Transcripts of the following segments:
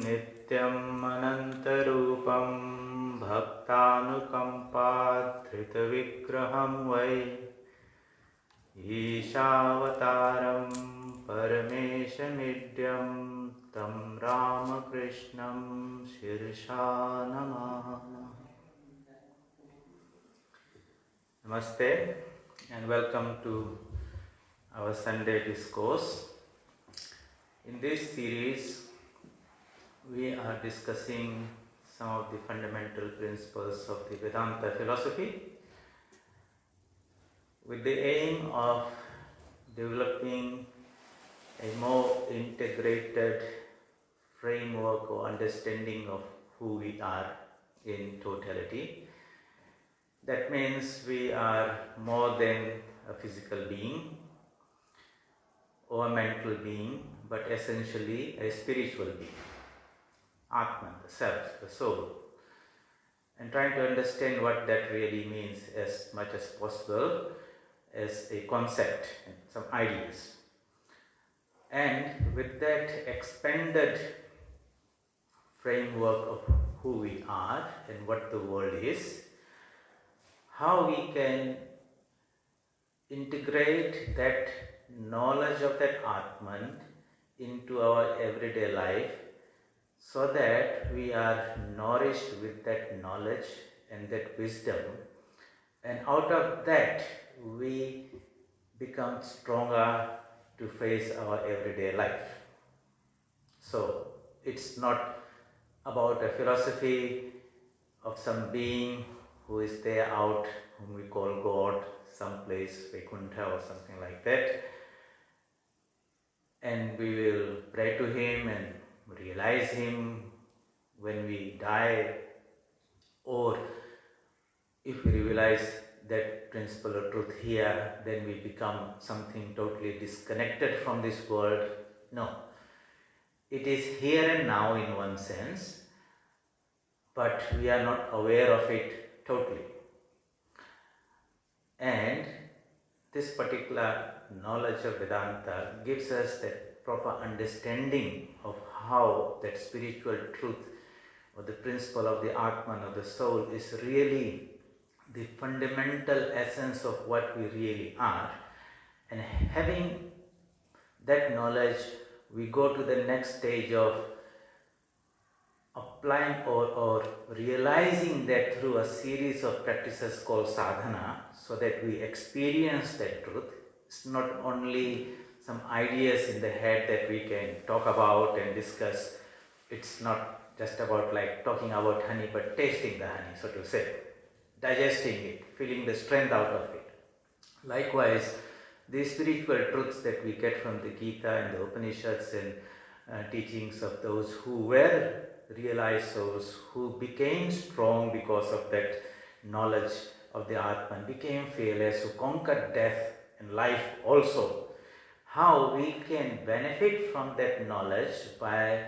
नित्यम् अनन्तरूपं भक्तानुकम्पाधृतविग्रहं वै ईशावतारं परमेशमिड्यं तं रामकृष्णं शिरसा नमामः. Namaste and welcome to our Sunday discourse. In this series, we are discussing some of the fundamental principles of the Vedanta philosophy with the aim of developing a more integrated framework or understanding of who we are in totality. That means we are more than a physical being or a mental being, but essentially a spiritual being. Atman, the self, the soul. And trying to understand what that really means as much as possible as a concept and some ideas. And with that expanded framework of who we are and what the world is, how we can integrate that knowledge of that Atman into our everyday life so that we are nourished with that knowledge and that wisdom, and out of that we become stronger to face our everyday life. So it's not about a philosophy of some being who is there out, whom we call God, someplace, Vaikuntha or something like that, and we will pray to him and realize him when we die, or if we realize that principle of truth here, then we become something totally disconnected from this world. No, it is here and now in one sense, but we are not aware of it totally. And this particular knowledge of Vedanta gives us that proper understanding of how that spiritual truth or the principle of the Atman of the soul is really the fundamental essence of what we really are. And having that knowledge, we go to the next stage of applying or realizing that through a series of practices called sadhana, so that we experience that truth. It's not only some ideas in the head that we can talk about and discuss. It's not just about like talking about honey, but tasting the honey, so to say, digesting it, feeling the strength out of it. Likewise, these spiritual truths that we get from the Gita and the Upanishads and teachings of those who were realized souls, who became strong because of that knowledge of the Atman, became fearless, who conquered death and life also. How we can benefit from that knowledge by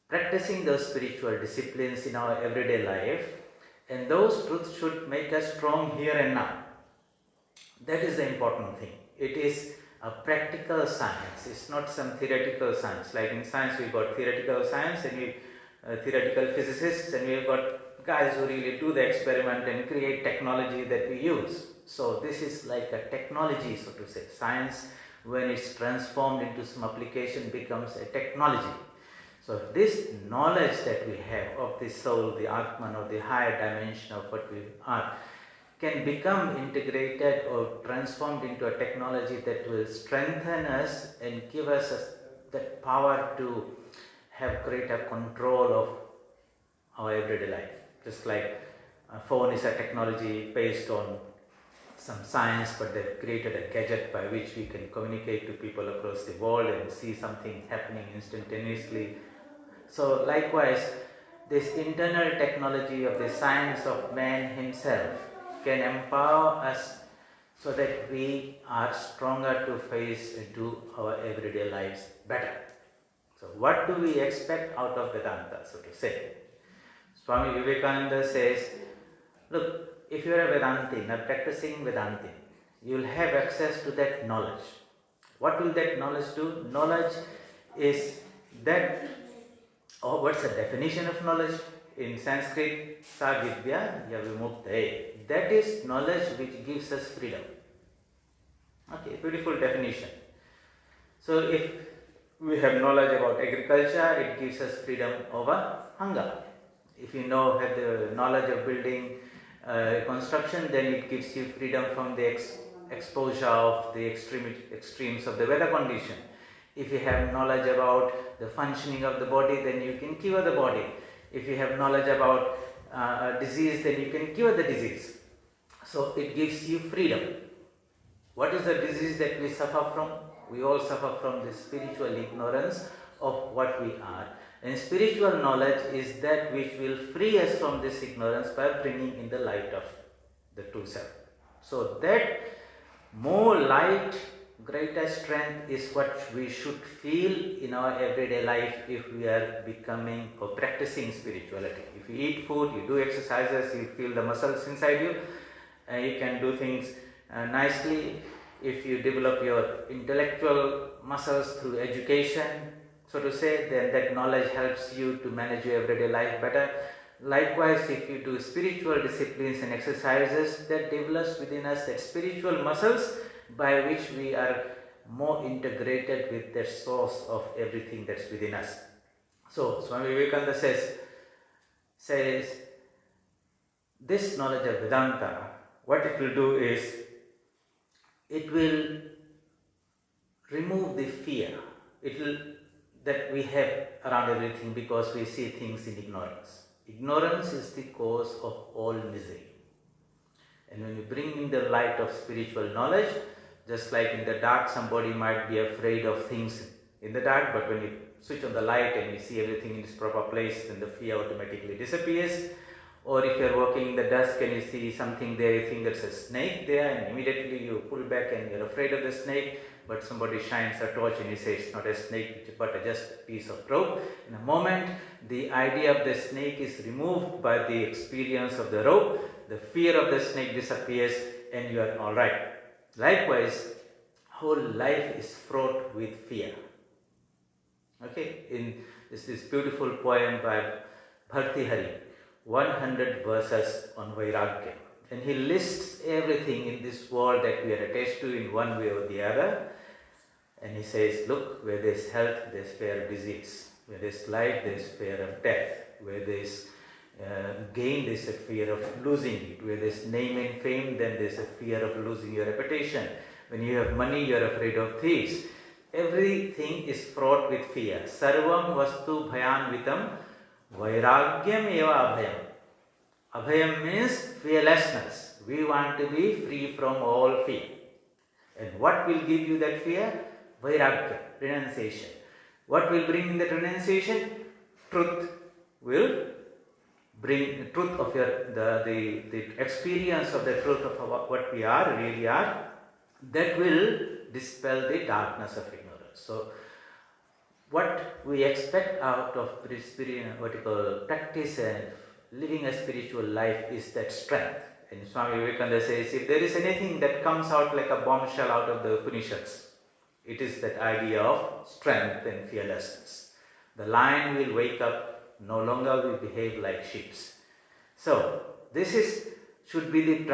practicing those spiritual disciplines in our everyday life, and those truths should make us strong here and now. That is the important thing. It is a practical science. It's not some theoretical science. Like in science, we've got theoretical science and we theoretical physicists, and we've got guys who really do the experiment and create technology that we use. So this is like a technology, so to say. Science, when it's transformed into some application, becomes a technology. So this knowledge that we have of the soul, the Atman, or the higher dimension of what we are, can become integrated or transformed into a technology that will strengthen us and give us that power to have greater control of our everyday life. Just like a phone is a technology based on some science, but they've created a gadget by which we can communicate to people across the world and see something happening instantaneously. So likewise, this internal technology of the science of man himself can empower us so that we are stronger to face and do our everyday lives better. So what do we expect out of Vedanta, so to say? Swami Vivekananda says, look, if you are a Vedantin, a practicing Vedantin, you will have access to that knowledge. What will that knowledge do? Knowledge is that Or what's the definition of knowledge? In Sanskrit, sa vidya ya vimuktaye. That is knowledge which gives us freedom. Okay, beautiful definition. So if we have knowledge about agriculture, it gives us freedom over hunger. If you have the knowledge of building construction, then it gives you freedom from the exposure of the extremes of the weather condition. If you have knowledge about the functioning of the body, then you can cure the body. If you have knowledge about a disease, then you can cure the disease. So it gives you freedom. What is the disease that we suffer from? We all suffer from the spiritual ignorance of what we are. And spiritual knowledge is that which will free us from this ignorance by bringing in the light of the true self. So that more light, greater strength is what we should feel in our everyday life if we are becoming or practicing spirituality. If you eat food, you do exercises, you feel the muscles inside you, you can do things nicely. If you develop your intellectual muscles through education, so to say, then that knowledge helps you to manage your everyday life better. Likewise, if you do spiritual disciplines and exercises, that develops within us that spiritual muscles by which we are more integrated with the source of everything that's within us. So Swami Vivekananda says this knowledge of Vedanta, what it will do is it will remove the fear that we have around everything, because we see things in ignorance. Ignorance is the cause of all misery. And when you bring in the light of spiritual knowledge, just like in the dark somebody might be afraid of things in the dark, but when you switch on the light and you see everything in its proper place, then the fear automatically disappears. Or if you are walking in the dusk and you see something there, you think there's a snake there, and immediately you pull back and you're afraid of the snake, but somebody shines a torch and you say it's not a snake but just a piece of rope. In a moment, the idea of the snake is removed by the experience of the rope, the fear of the snake disappears and you are alright. Likewise, whole life is fraught with fear. Okay, in this beautiful poem by Bhartihari, 100 verses on Vairagya, and he lists everything in this world that we are attached to in one way or the other, and he says, look, where there is health, there is fear of disease, where there is life, there is fear of death, where there is gain, there is a fear of losing it, where there is name and fame, then there is a fear of losing your reputation, when you have money, you are afraid of thieves. Everything is fraught with fear. Sarvam vastu bhayanvitam vairagyam eva abhayam. Abhayam means fearlessness. We want to be free from all fear. And what will give you that fear? Vairagya, renunciation. What will bring in that renunciation? Truth will bring the truth of the experience of the truth of what we are, really are. That will dispel the darkness of ignorance. So, what we expect out of practice and living a spiritual life is that strength. And Swami Vivekananda says, if there is anything that comes out like a bombshell out of the Upanishads, it is that idea of strength and fearlessness. The lion will wake up, no longer will behave like sheep. So, this should be the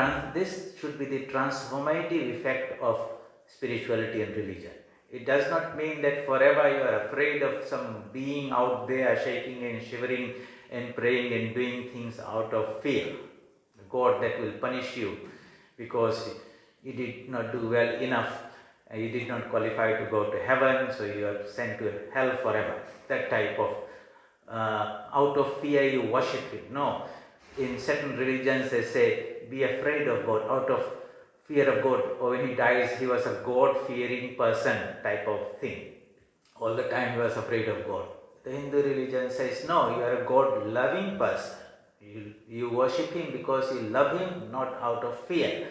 transformative effect of spirituality and religion. It does not mean that forever you are afraid of some being out there shaking and shivering and praying and doing things out of fear. The God that will punish you because you did not do well enough, you did not qualify to go to heaven, so you are sent to hell forever. That type of out of fear you worship Him. No. In certain religions they say, be afraid of God, out of fear of God, or when he dies he was a God-fearing person type of thing. All the time he was afraid of God. The Hindu religion says, no, you are a God-loving person. You worship Him because you love Him, not out of fear.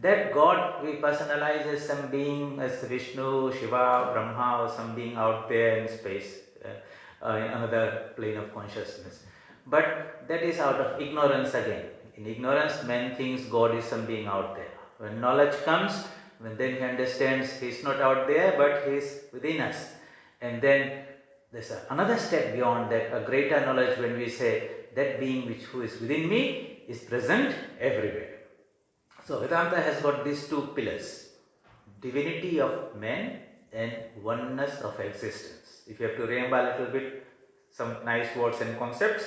That God we personalize as some being, as Vishnu, Shiva, Brahma, or some being out there in space, in another plane of consciousness. But that is out of ignorance again. In ignorance, man thinks God is some being out there. When knowledge comes, then he understands he is not out there, but he is within us. And then There's another step beyond that, a greater knowledge, when we say that being who is within me is present everywhere. So Vedanta has got these two pillars, divinity of man and oneness of existence. If you have to remember a little bit some nice words and concepts,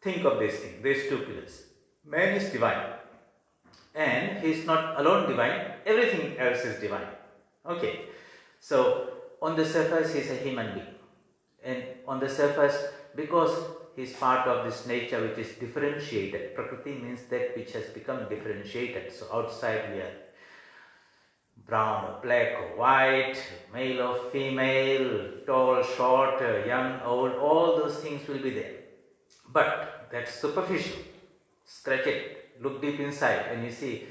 think of this thing, these two pillars. Man is divine, and he is not alone divine, everything else is divine. Okay, so on the surface he is a human being, and on the surface, because he is part of this nature which is differentiated. Prakriti means that which has become differentiated. So outside we are brown or black or white, male or female, tall, short, young, old, all those things will be there. But that's superficial. Scratch it, look deep inside, and you see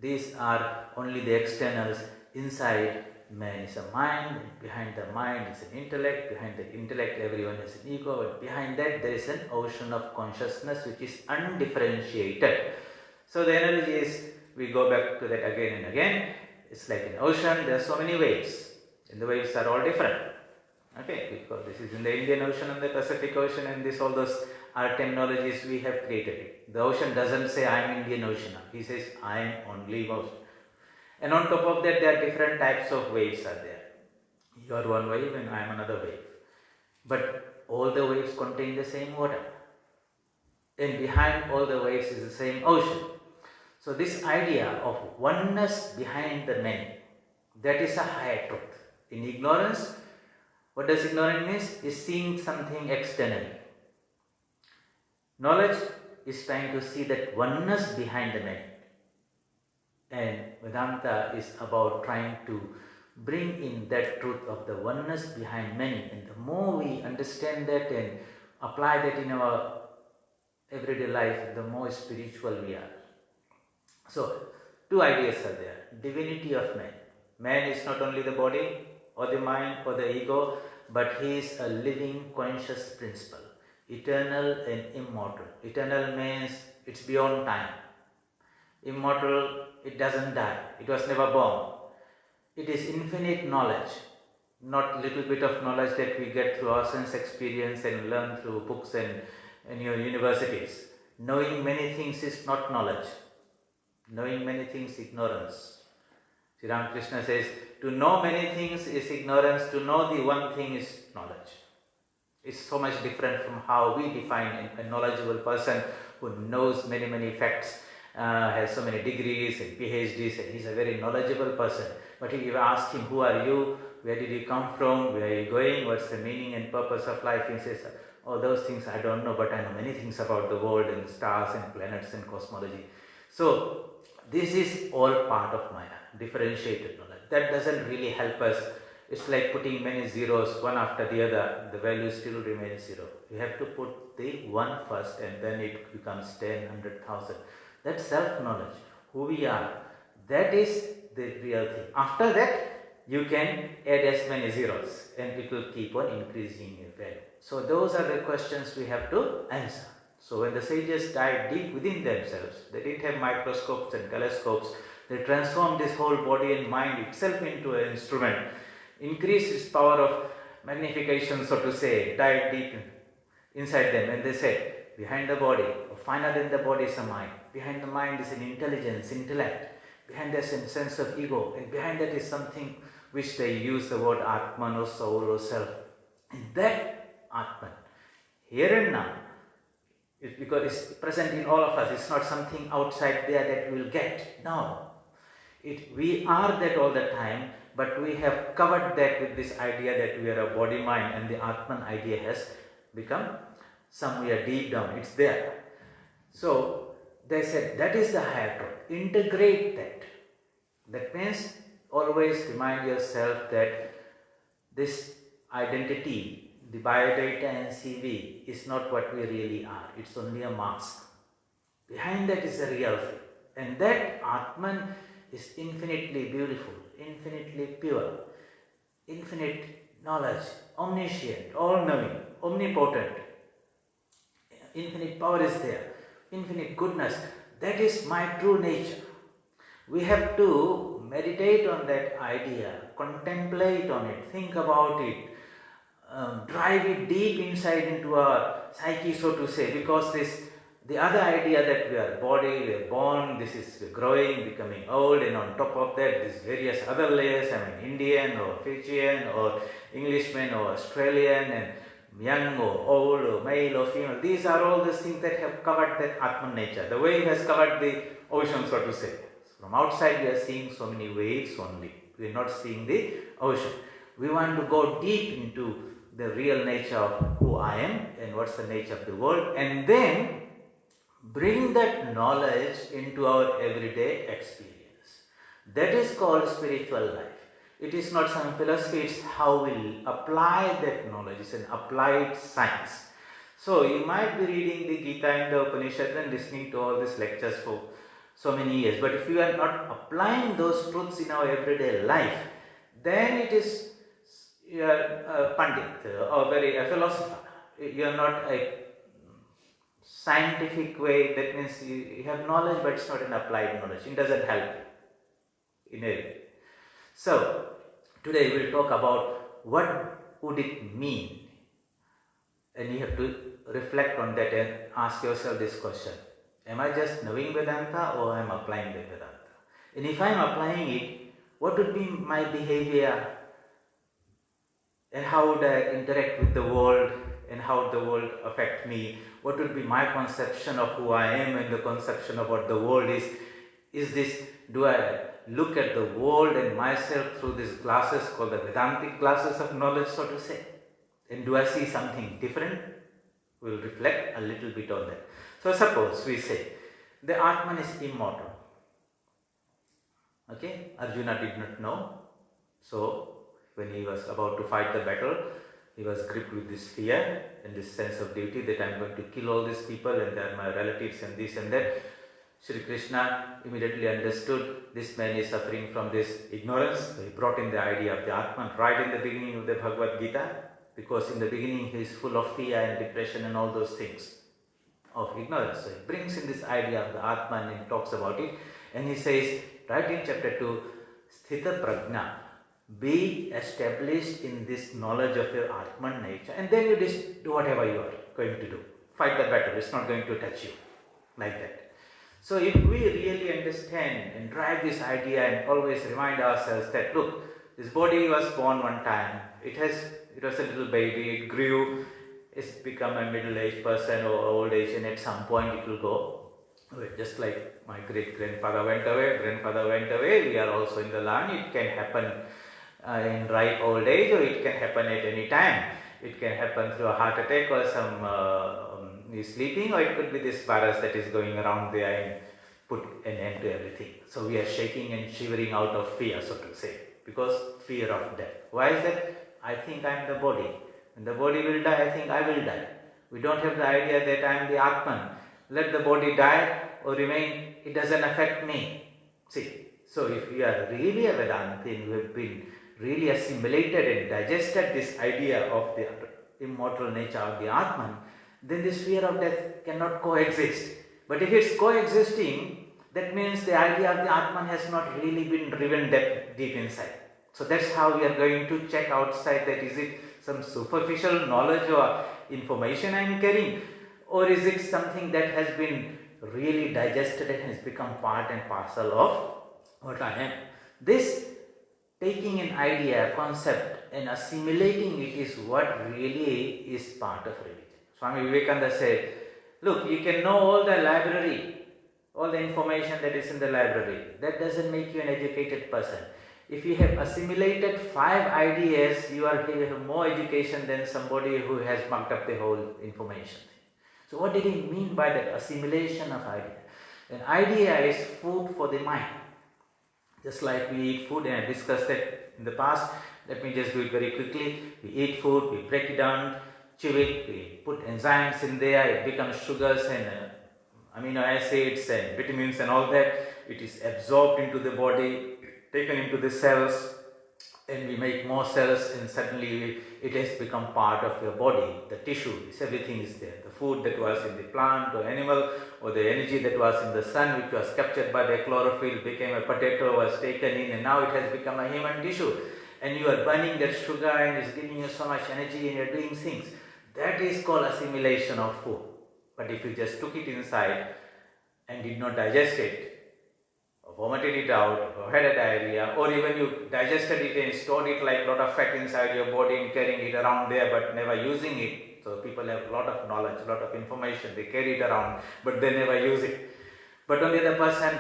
these are only the externals. Inside, man is a mind, behind the mind is an intellect, behind the intellect everyone has an ego, and behind that there is an ocean of consciousness which is undifferentiated. So the analogy is, we go back to that again and again. It's like an ocean, there are so many waves, and the waves are all different. Okay, because this is in the Indian Ocean and the Pacific Ocean, and this, all those are terminologies we have created it. The ocean doesn't say I am Indian Ocean, he says I am only ocean. And on top of that, there are different types of waves are there. You are one wave and I am another wave. But all the waves contain the same water. And behind all the waves is the same ocean. So this idea of oneness behind the many, that is a higher truth. In ignorance, what does ignorance mean? Is seeing something externally. Knowledge is trying to see that oneness behind the many. And Vedanta is about trying to bring in that truth of the oneness behind many. And the more we understand that and apply that in our everyday life, the more spiritual we are. So, two ideas are there. Divinity of man. Man is not only the body or the mind or the ego, but he is a living conscious principle. Eternal and immortal. Eternal means it's beyond time. Immortal, it doesn't die. It was never born. It is infinite knowledge, not little bit of knowledge that we get through our sense experience and learn through books and your universities. Knowing many things is not knowledge. Knowing many things is ignorance. Sri Ramakrishna says, to know many things is ignorance, to know the one thing is knowledge. It's so much different from how we define a knowledgeable person who knows many facts, has so many degrees and PhDs, and he's a very knowledgeable person. But if you ask him, who are you, where did you come from, where are you going, what's the meaning and purpose of life, he says, oh, those things I don't know, but I know many things about the world and stars and planets and cosmology. So this is all part of Maya, differentiated knowledge. That doesn't really help us. It's like putting many zeros one after the other, the value still remains zero. You have to put the one first and then it becomes 10, 100,000. That's self-knowledge, who we are. That is the real thing. After that, you can add as many zeros and it will keep on increasing in value. So those are the questions we have to answer. So when the sages dive deep within themselves, they didn't have microscopes and telescopes, they transformed this whole body and mind itself into an instrument, increased its power of magnification, so to say, dive deep inside them, and they said, behind the body, or finer than the body is a mind, behind the mind is an intelligence, intellect, behind that is a sense of ego, and behind that is something which they use the word Atman or soul or self. And that Atman, here and now, because it's present in all of us, it's not something outside there that we will get. No, we are that all the time, but we have covered that with this idea that we are a body mind, and the Atman idea has become somewhere deep down, it's there. So they said that is the higher truth. Integrate that. That means always remind yourself that this identity, the biodata and CV, is not what we really are. It's only a mask. Behind that is the real thing. And that Atman is infinitely beautiful, infinitely pure, infinite knowledge, omniscient, all-knowing, omnipotent. Infinite power is there, infinite goodness. That is my true nature. We have to meditate on that idea, contemplate on it, think about it, drive it deep inside into our psyche, so to say, because the other idea that we are body, we are born, this is growing, becoming old, and on top of that, these various other layers, Indian or Fijian or Englishman or Australian, and young or old or male or female, these are all the things that have covered that Atman nature. The wave has covered the ocean, so to say. From outside we are seeing so many waves only. We are not seeing the ocean. We want to go deep into the real nature of who I am and what's the nature of the world, and then bring that knowledge into our everyday experience. That is called spiritual life. It is not some philosophy, it's how we apply that knowledge. It's an applied science. So you might be reading the Gita and the Upanishad and listening to all these lectures for so many years, but if you are not applying those truths in our everyday life, then it is you are a pandit or a philosopher. You are not a scientific way. That means you have knowledge, but it's not an applied knowledge. It doesn't help you in a way. So today we will talk about what would it mean, and you have to reflect on that and ask yourself this question: am I just knowing Vedanta or am I applying the Vedanta? And if I am applying it, what would be my behavior? And how would I interact with the world, and how would the world affect me? What would be my conception of who I am and the conception of what the world is? Do I look at the world and myself through these glasses called the Vedantic glasses of knowledge, so to say? And do I see something different? We'll reflect a little bit on that. So suppose we say the Atman is immortal. Okay, Arjuna did not know. So when he was about to fight the battle, he was gripped with this fear and this sense of duty that I am going to kill all these people and they are my relatives and this and that. Shri Krishna immediately understood this man is suffering from this ignorance. So he brought in the idea of the Atman right in the beginning of the Bhagavad Gita, because in the beginning he is full of fear and depression and all those things of ignorance. So he brings in this idea of the Atman and talks about it, and he says right in chapter 2, Sthita Prajna, be established in this knowledge of your Atman nature, and then you just do whatever you are going to do. Fight the battle, it's not going to touch you like that. So if we really understand and drive this idea and always remind ourselves that, look, this body was born one time, it was a little baby, it grew, it's become a middle-aged person or old age, and at some point it will go. Just like my great-grandfather went away, we are also in the land. It can happen in ripe old age, or it can happen at any time. It can happen through a heart attack or some sleeping, or it could be this virus that is going around there and put an end to everything. So we are shaking and shivering out of fear, so to say, because fear of death. Why is that? I think I am the body. When the body will die, I think I will die. We don't have the idea that I am the Atman. Let the body die or remain, it doesn't affect me. See, so if we are really a Vedantin, we have been really assimilated and digested this idea of the immortal nature of the Atman, then this fear of death cannot coexist. But if it's coexisting, that means the idea of the Atman has not really been driven deep inside. So that's how we are going to check outside, that is it some superficial knowledge or information I am carrying, or is it something that has been really digested and has become part and parcel of what I am. This taking an idea, a concept and assimilating it is what really is part of religion. Swami Vivekananda said, look, you can know all the library, all the information that is in the library. That doesn't make you an educated person. If you have assimilated 5 ideas, you have more education than somebody who has mucked up the whole information. So what did he mean by that assimilation of idea? An idea is food for the mind. Just like we eat food, and I discussed that in the past, let me just do it very quickly. We eat food, we break it down, chew it, we put enzymes in there, it becomes sugars and amino acids and vitamins and all that. It is absorbed into the body, taken into the cells, and we make more cells, and suddenly it has become part of your body. The tissue, everything is there. The food that was in the plant or animal, or the energy that was in the sun, which was captured by the chlorophyll, became a potato, was taken in, and now it has become a human tissue. and you are burning that sugar and it's giving you so much energy and you're doing things. That is called assimilation of food. But if you just took it inside and did not digest it, or vomited it out, or had a diarrhea, or even you digested it and stored it like a lot of fat inside your body and carrying it around there but never using it. So people have a lot of knowledge, a lot of information, they carry it around but they never use it. But only the person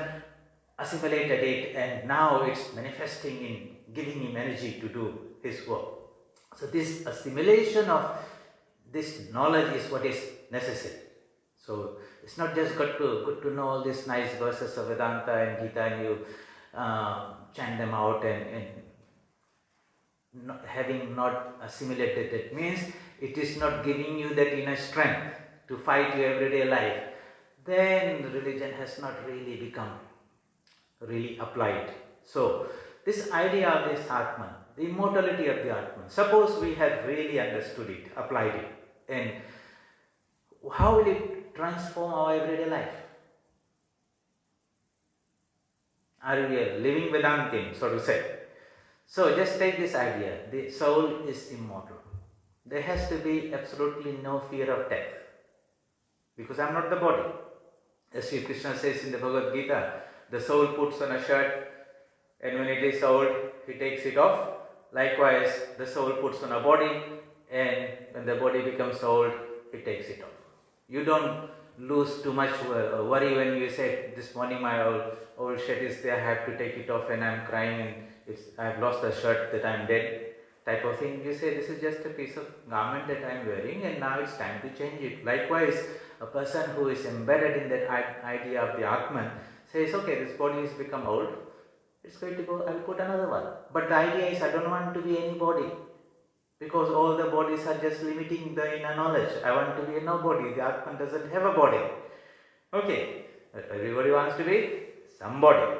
assimilated it and now it's manifesting in giving him energy to do his work. So this assimilation of this knowledge is what is necessary. So it's not just good to know all these nice verses of Vedanta and Gita and you chant them out and having not assimilated it means it is not giving you that inner strength to fight your everyday life. Then religion has not really become really applied. So this idea of this Atman, the immortality of the Atman, suppose we have really understood it, applied it, and how will it transform our everyday life? Are we a living Vedantin, so to say? So just take this idea, the soul is immortal. There has to be absolutely no fear of death, because I am not the body. As Sri Krishna says in the Bhagavad Gita, the soul puts on a shirt and when it is old, he takes it off. Likewise, the soul puts on a body and when the body becomes old, he takes it off. You don't lose too much worry when you say, this morning my old shirt is there, I have to take it off and I am crying and I have lost the shirt that I am dead type of thing. You say, this is just a piece of garment that I am wearing and now it's time to change it. Likewise, a person who is embedded in that idea of the Atman says, okay, this body has become old, it's going to go, I will put another one. But the idea is I don't want to be any body, because all the bodies are just limiting the inner knowledge. I want to be a nobody. The Atman doesn't have a body. Okay, but everybody wants to be somebody.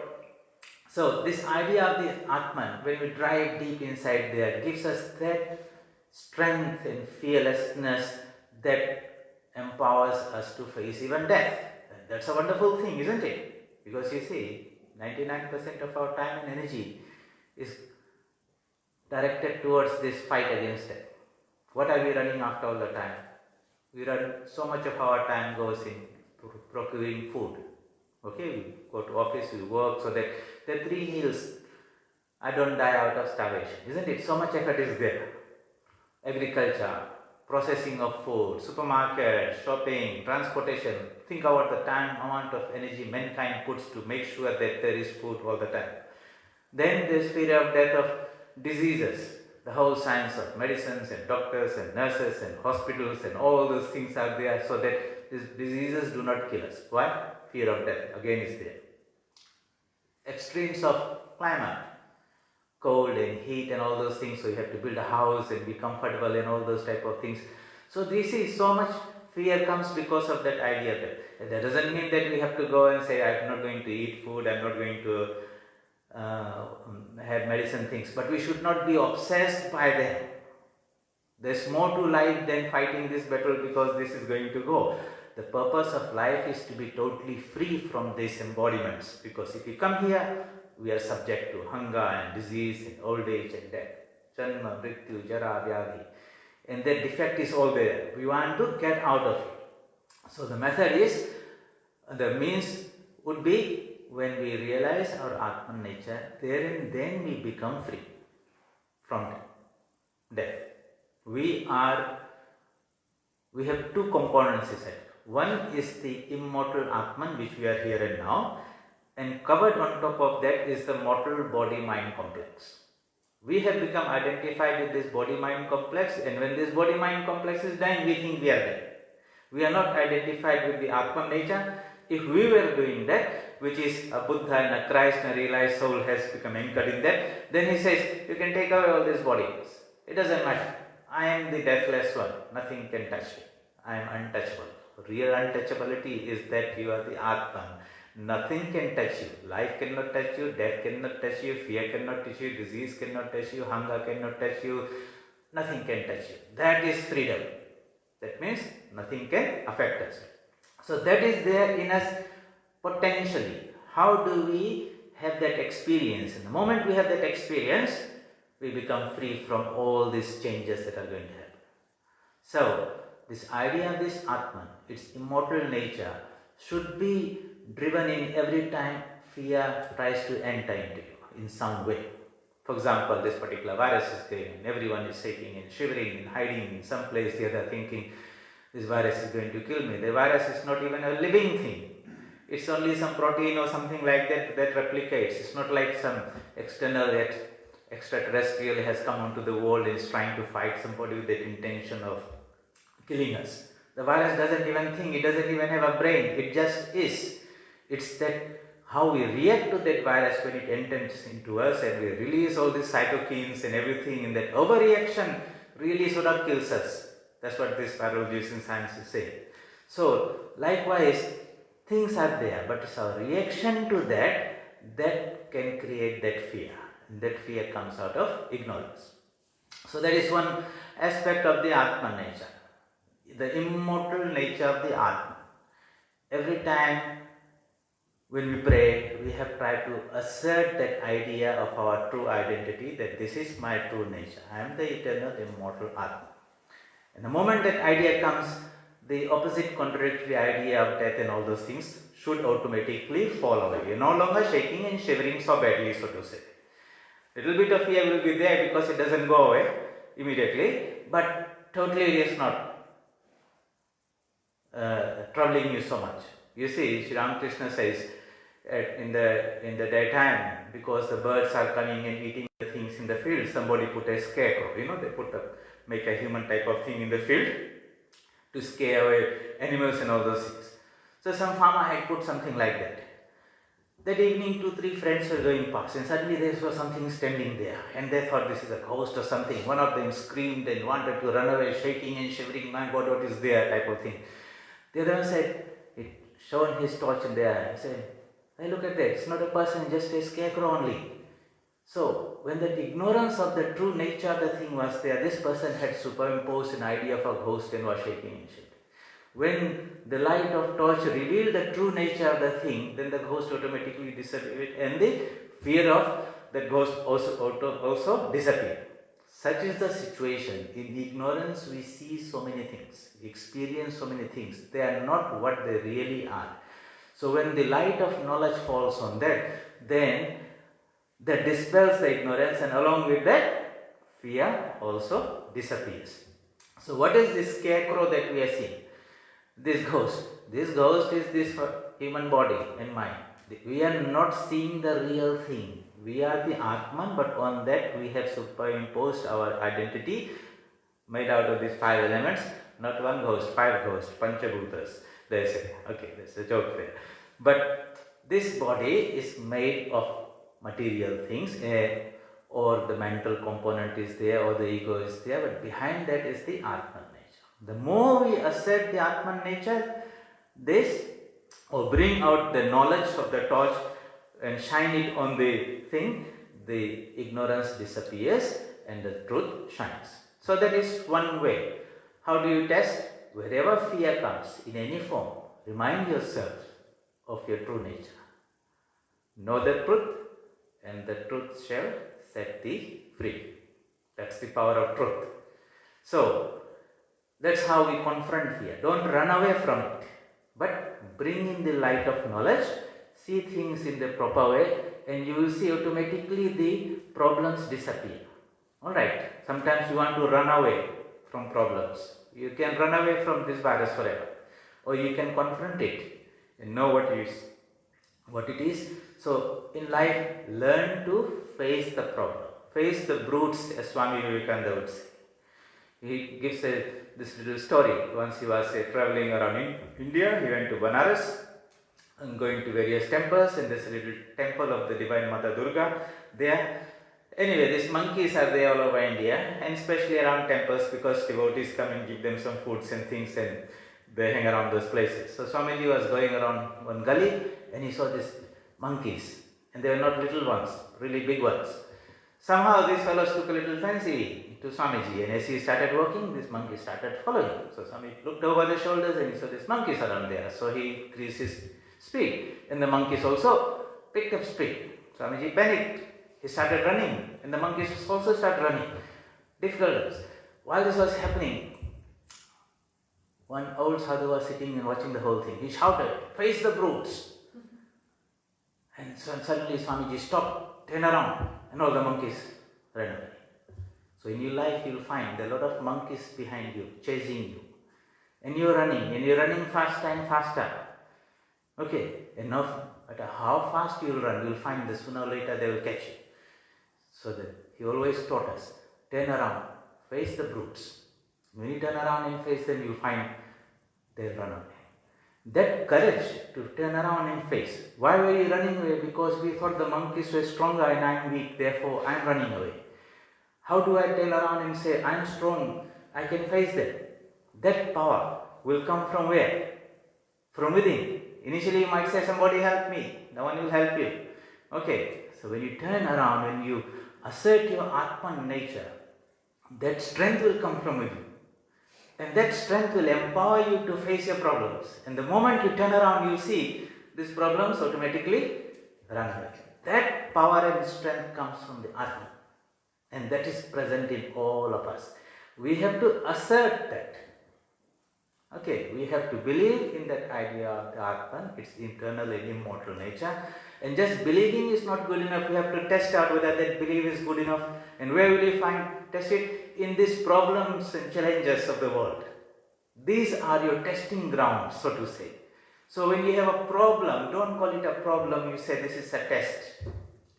So this idea of the Atman, when we drive deep inside there, gives us that strength and fearlessness that empowers us to face even death. That's a wonderful thing, isn't it? Because you see, 99% of our time and energy is directed towards this fight against death. What are we running after all the time? We run, so much of our time goes in procuring food. Okay, we go to office, we work so that the 3 meals, I don't die out of starvation, isn't it? So much effort is there. Agriculture, processing of food, supermarket, shopping, transportation. Think about the time, amount of energy mankind puts to make sure that there is food all the time. Then this fear of death of diseases, the whole science of medicines and doctors and nurses and hospitals and all those things are there so that these diseases do not kill us. Why? Fear of death again is there. Extremes of climate, cold and heat and all those things, so you have to build a house and be comfortable and all those type of things. So this is so much fear comes because of that idea. That doesn't mean that we have to go and say, I'm not going to eat food, I'm not going to have medicine things, but we should not be obsessed by them. There's more to life than fighting this battle because this is going to go. The purpose of life is to be totally free from these embodiments, because if we come here, we are subject to hunger and disease and old age and death. Janma, Mrityu, Jara, Vyadhi. And that defect is all there. We want to get out of it. So the method is, the means would be when we realize our Atman nature, then we become free from death. We have 2 components inside. One is the immortal Atman, which we are here and now, and covered on top of that is the mortal body-mind complex. We have become identified with this body-mind complex, and when this body-mind complex is dying, we think we are dead. We are not identified with the Atman nature. If we were doing that, which is a Buddha and a Christ and a realized soul has become anchored in that, then he says, you can take away all these bodies. It doesn't matter. I am the deathless one. Nothing can touch me. I am untouchable. Real untouchability is that you are the Atman. Nothing can touch you. Life cannot touch you, death cannot touch you, fear cannot touch you, disease cannot touch you, hunger cannot touch you, nothing can touch you. That is freedom. That means nothing can affect us. So that is there in us potentially. How do we have that experience? And the moment we have that experience, we become free from all these changes that are going to happen. So, this idea of this Atman, its immortal nature, should be driven in every time fear tries to enter into you in some way. For example, this particular virus is going and everyone is shaking and shivering and hiding in some place, the other thinking this virus is going to kill me. The virus is not even a living thing. It's only some protein or something like that that replicates. It's not like some external extraterrestrial has come onto the world and is trying to fight somebody with the intention of killing us. The virus doesn't even think, it doesn't even have a brain, it just is. It's that how we react to that virus when it enters into us and we release all these cytokines and everything, and that overreaction really sort of kills us. That's what this virology in science is saying. So, likewise, things are there, but it's our reaction to that can create that fear. And that fear comes out of ignorance. So, that is one aspect of the Atman nature, the immortal nature of the Atman. Every time when we pray, we have tried to assert that idea of our true identity, that this is my true nature. I am the eternal, immortal Atman. And the moment that idea comes, the opposite contradictory idea of death and all those things should automatically fall away. You're no longer shaking and shivering so badly, so to say. Little bit of fear will be there because it doesn't go away immediately, but totally it is not troubling you so much. You see, Sri Ramakrishna says in the daytime, because the birds are coming and eating the things in the field, somebody put a scarecrow. They make a human type of thing in the field to scare away animals and all those things. So some farmer had put something like that. That evening, 2-3 friends were going past, and suddenly there was something standing there, and they thought this is a ghost or something. One of them screamed and wanted to run away, shaking and shivering. My God, what is there? Type of thing. The other one said, it shone his torch in there. He said, hey, look at that. It's not a person, just a scarecrow only. So, when that ignorance of the true nature of the thing was there, this person had superimposed an idea of a ghost and was shaking and shivering. When the light of torch revealed the true nature of the thing, then the ghost automatically disappeared and the fear of the ghost also disappeared. Such is the situation. In ignorance, we see so many things, experience so many things. They are not what they really are. So when the light of knowledge falls on that, then that dispels the ignorance, and along with that, fear also disappears. So what is this scarecrow that we are seeing? This ghost. This ghost is this human body and mind. We are not seeing the real thing. We are the Atman, but on that we have superimposed our identity made out of these 5 elements. Not one ghost, 5 ghosts, Panchabhutas. They say, okay, there's a joke there. But this body is made of material things, or the mental component is there, or the ego is there, but behind that is the Atman nature. The more we assert the Atman nature, or bring out the knowledge of the torch and shine it on the thing, the ignorance disappears and the truth shines. So that is one way. How do you test? Wherever fear comes in any form, remind yourself of your true nature. Know the truth, and the truth shall set thee free. That's the power of truth. So, that's how we confront fear. Don't run away from it, but bring in the light of knowledge, see things in the proper way, and you will see automatically the problems disappear. Alright, sometimes you want to run away from problems. You can run away from this virus forever, or you can confront it and know what it is. So, in life, learn to face the problem, face the brutes, as Swami Vivekananda would say. He gives this little story. Once he was traveling around in India, he went to Banaras and going to various temples, and there's a little temple of the Divine Mother Durga there. Anyway, these monkeys are there all over India, and especially around temples, because devotees come and give them some foods and things, and they hang around those places. So Swamiji was going around one gully, and he saw these monkeys, and they were not little ones, really big ones. Somehow these fellows took a little fancy to Swamiji, and as he started walking, these monkeys started following him. So Swamiji looked over the shoulders and he saw these monkeys around there. So he increased his speed, and the monkeys also picked up speed. Swamiji panicked. He started running, and the monkeys also started running. Difficult. While this was happening, one old sadhu was sitting and watching the whole thing. He shouted, "Face the brutes!" And suddenly Swamiji stopped, turned around, and all the monkeys ran away. So in your life, you will find there are a lot of monkeys behind you, chasing you. And you're running faster and faster. Okay, and no matter how fast you'll run, you'll find that sooner or later they will catch you. So that he always taught us, turn around, face the brutes. When you turn around and face them, you'll find they'll run away. That courage to turn around and face. Why were you running away? Because we thought the monkeys were stronger and I'm weak, therefore I'm running away. How do I turn around and say, I'm strong, I can face them? That power will come from where? From within. Initially you might say, somebody help me. No one will help you. Okay, so when you turn around, when you assert your Atman nature, that strength will come from within. And that strength will empower you to face your problems. And the moment you turn around, you see these problems automatically run away. That power and strength comes from the Atman. And that is present in all of us. We have to assert that. Okay, we have to believe in that idea of the Atman, its internal and immortal nature. And just believing is not good enough. We have to test out whether that belief is good enough. And where will you test it? In these problems and challenges of the world. These are your testing grounds, so to say. So when you have a problem, don't call it a problem, you say this is a test.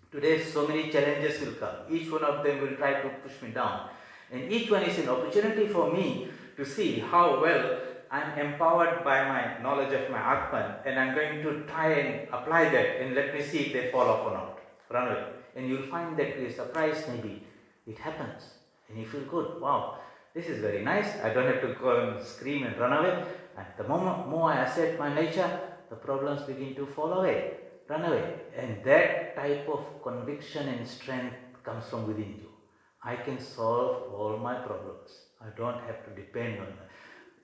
Today so many challenges will come. Each one of them will try to push me down. And each one is an opportunity for me to see how well I am empowered by my knowledge of my Atman, and I am going to try and apply that, and let me see if they fall off or not. Run away. And you will find that you are surprised, maybe it happens. And you feel good. Wow, this is very nice. I don't have to go and scream and run away. And the moment more I assert my nature, the problems begin to fall away, run away. And that type of conviction and strength comes from within you. I can solve all my problems. I don't have to depend on that.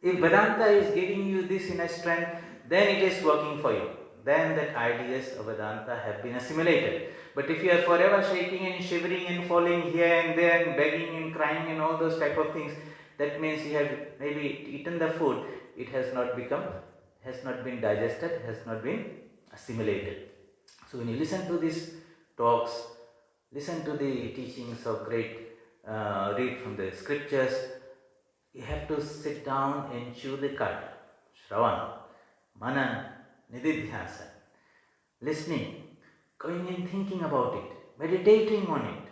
If Vedanta is giving you this inner strength, then it is working for you. Then that ideas of Vedanta have been assimilated. But if you are forever shaking and shivering and falling here and there and begging and crying and all those type of things, that means you have maybe eaten the food, it has not been digested, has not been assimilated. So when you listen to these talks, listen to the teachings of read from the scriptures, you have to sit down and chew the cud. Shravan, Manan, Nididhyasa. Listening, going and thinking about it, meditating on it,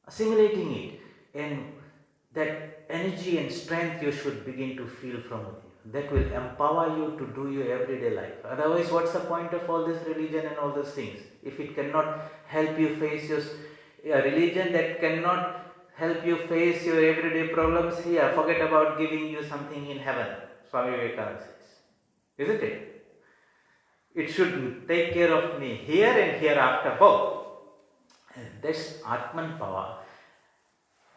assimilating it, and that energy and strength you should begin to feel from within. That will empower you to do your everyday life. Otherwise, what's the point of all this religion and all those things? If it cannot help you face a religion that cannot help you face your everyday problems here, forget about giving you something in heaven, Swami Vivekananda says. Isn't it? It should take care of me here and hereafter both. And this Atman power,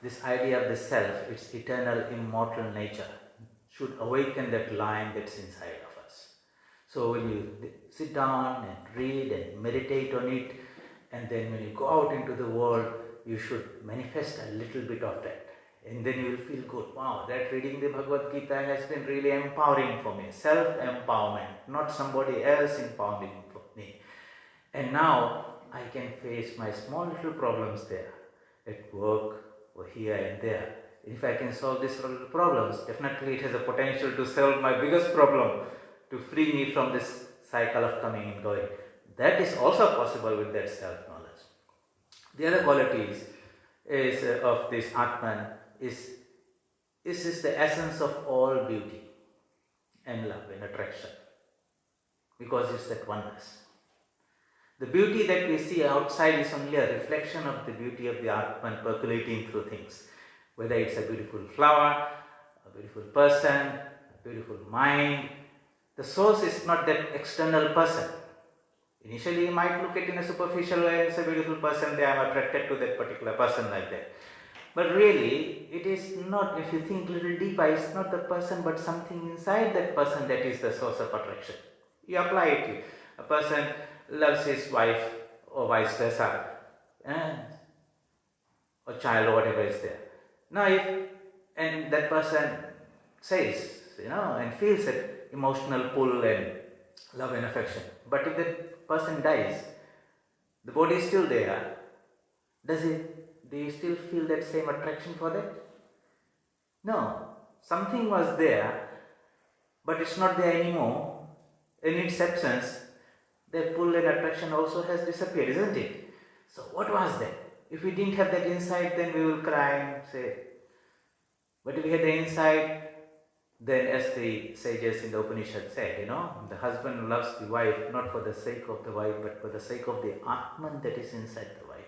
this idea of the self, its eternal immortal nature, should awaken that lion that's inside of us. So when you sit down and read and meditate on it, and then when you go out into the world, you should manifest a little bit of that. And then you will feel good. Wow, that reading the Bhagavad Gita has been really empowering for me. Self-empowerment, not somebody else empowering me. And now I can face my small little problems there, at work or here and there. If I can solve these little problems, definitely it has a potential to solve my biggest problem, to free me from this cycle of coming and going. That is also possible with that self-knowledge. The other qualities of this Atman is the essence of all beauty and love and attraction, because it's that oneness. The beauty that we see outside is only a reflection of the beauty of the Atman percolating through things. Whether it's a beautiful flower, a beautiful person, a beautiful mind, the source is not that external person. Initially you might look at it in a superficial way, it's a beautiful person there, I'm attracted to that particular person like that. But really, it is not, if you think a little deeper, it's not the person but something inside that person that is the source of attraction. You apply it to a person loves his wife or vice versa. And or child or whatever is there. Now and that person says, and feels that emotional pull and love and affection. But if that person dies, the body is still there. Do you still feel that same attraction for that? No. Something was there, but it's not there anymore. In its absence, the pull and attraction also has disappeared, isn't it? So what was that? If we didn't have that insight, then we will cry and say. But if we had the insight, then as the sages in the Upanishad said, the husband loves the wife not for the sake of the wife, but for the sake of the Atman that is inside the wife.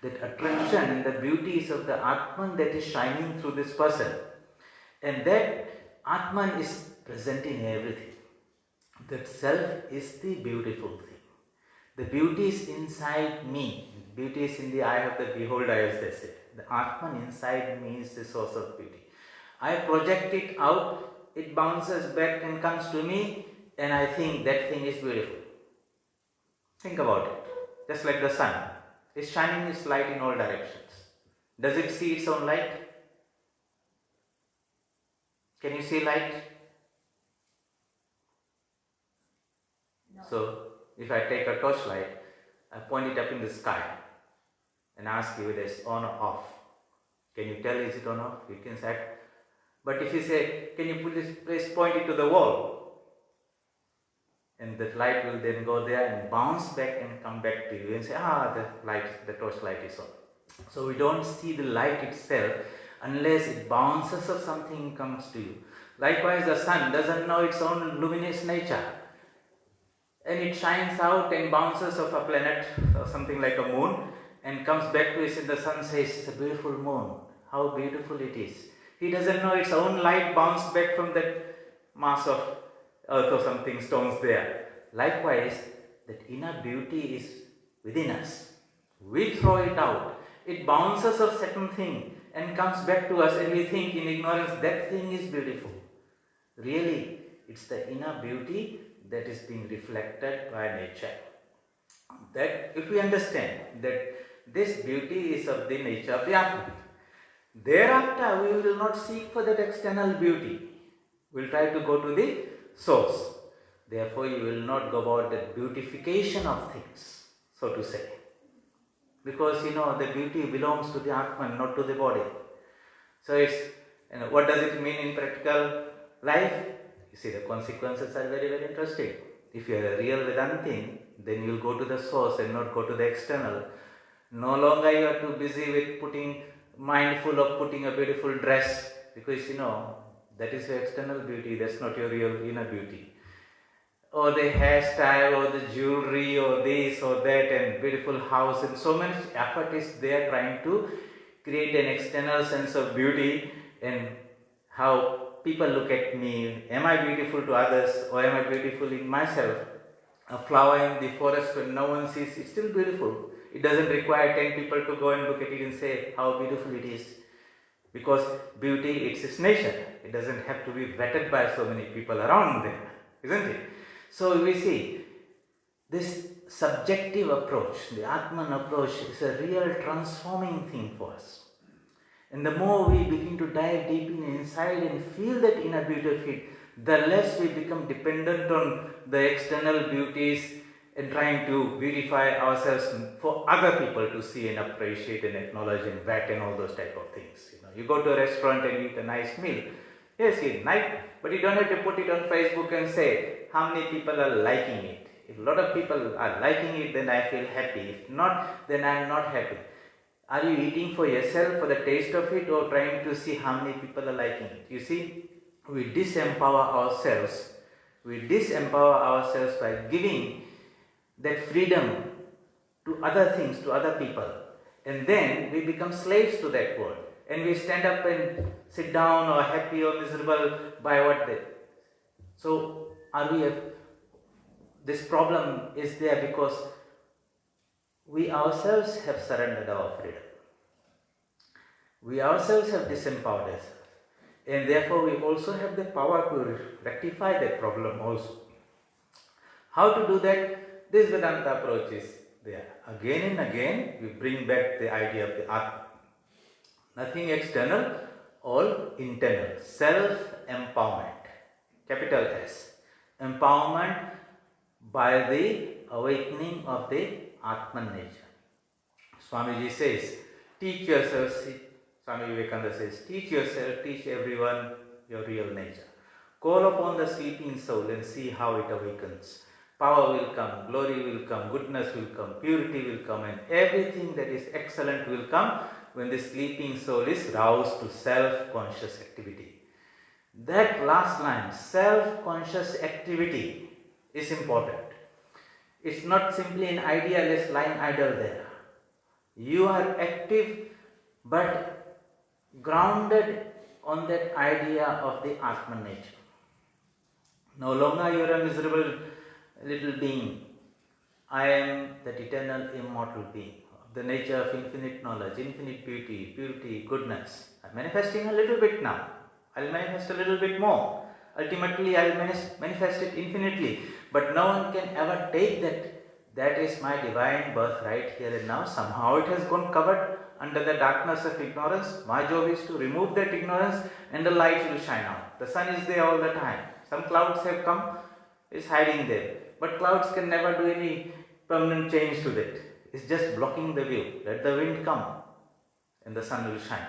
That attraction and the beauties of the Atman that is shining through this person. And that Atman is present in everything. That self is the beautiful thing. The beauty is inside me. Beauty is in the eye of the beholder, as they say. The Atman inside me is the source of beauty. I project it out, it bounces back and comes to me, and I think that thing is beautiful. Think about it. Just like the sun. It's shining its light in all directions. Does it see its own light? Can you see light? No. So, if I take a torchlight, I point it up in the sky and ask you whether it's on or off. Can you tell is it on or off? You can say. But if you say, can you point it to the wall? And that light will then go there and bounce back and come back to you and say, the torchlight is on. So we don't see the light itself unless it bounces or something comes to you. Likewise, the sun doesn't know its own luminous nature. And it shines out and bounces off a planet or something like a moon and comes back to us, and the sun says, it's a beautiful moon. How beautiful it is. He doesn't know its own light bounced back from that mass of earth or something, stones there. Likewise, that inner beauty is within us. We throw it out. It bounces off certain thing and comes back to us, and we think in ignorance that thing is beautiful. Really, it's the inner beauty that is being reflected by nature. That if we understand that this beauty is of the nature of the Atman, thereafter we will not seek for that external beauty. We will try to go to the source. Therefore, you will not go about the beautification of things, so to say. Because the beauty belongs to the Atman, not to the body. So it's, what does it mean in practical life? You see, the consequences are very, very interesting. If you are a real Vedantin, then you will go to the source and not go to the external. No longer you are too busy with mindful of putting a beautiful dress, because that is your external beauty, that's not your real inner beauty. Or the hairstyle, or the jewelry, or this or that, and beautiful house, and so much effort is there trying to create an external sense of beauty and how people look at me. Am I beautiful to others, or am I beautiful in myself? A flower in the forest when no one sees, it's still beautiful. It doesn't require 10 people to go and look at it and say how beautiful it is. Because beauty, it's its nature. It doesn't have to be vetted by so many people around them, isn't it? So we see, this subjective approach, the Atman approach, is a real transforming thing for us. And the more we begin to dive deep inside and feel that inner beauty of it, the less we become dependent on the external beauties and trying to beautify ourselves for other people to see and appreciate and acknowledge and vet and all those type of things. You go to a restaurant and eat a nice meal. Yes, it's nice, but you don't have to put it on Facebook and say how many people are liking it. If a lot of people are liking it, then I feel happy. If not, then I am not happy. Are you eating for yourself, for the taste of it, or trying to see how many people are liking it? You see, we disempower ourselves. We disempower ourselves by giving that freedom to other things, to other people. And then we become slaves to that world. And we stand up and sit down or happy or miserable by what they. So, this problem is there because we ourselves have surrendered our freedom. We ourselves have disempowered us. And therefore we also have the power to rectify that problem also. How to do that? This Vedanta approach is there. Again and again we bring back the idea of the Atman. Nothing external, all internal. Self-empowerment, capital S. Empowerment by the awakening of the Atman nature. Swamiji says, teach yourself, Swami Vivekananda says, teach yourself, teach everyone your real nature. Call upon the sleeping soul and see how it awakens. Power will come, glory will come, goodness will come, purity will come, and everything that is excellent will come when the sleeping soul is roused to self-conscious activity. That last line, self-conscious activity, is important. It's not simply an idealist lying idle there. You are active but grounded on that idea of the Atman nature. No longer you are a miserable little being. I am that eternal immortal being, the nature of infinite knowledge, infinite beauty, purity, goodness. I'm manifesting a little bit now. I'll manifest a little bit more. Ultimately, I'll manifest it infinitely. But no one can ever take that. That is my divine birthright here and now. Somehow it has gone covered under the darkness of ignorance. My job is to remove that ignorance and the light will shine out. The sun is there all the time. Some clouds have come, it's hiding there. But clouds can never do any permanent change to that. It's just blocking the view. Let the wind come and the sun will shine.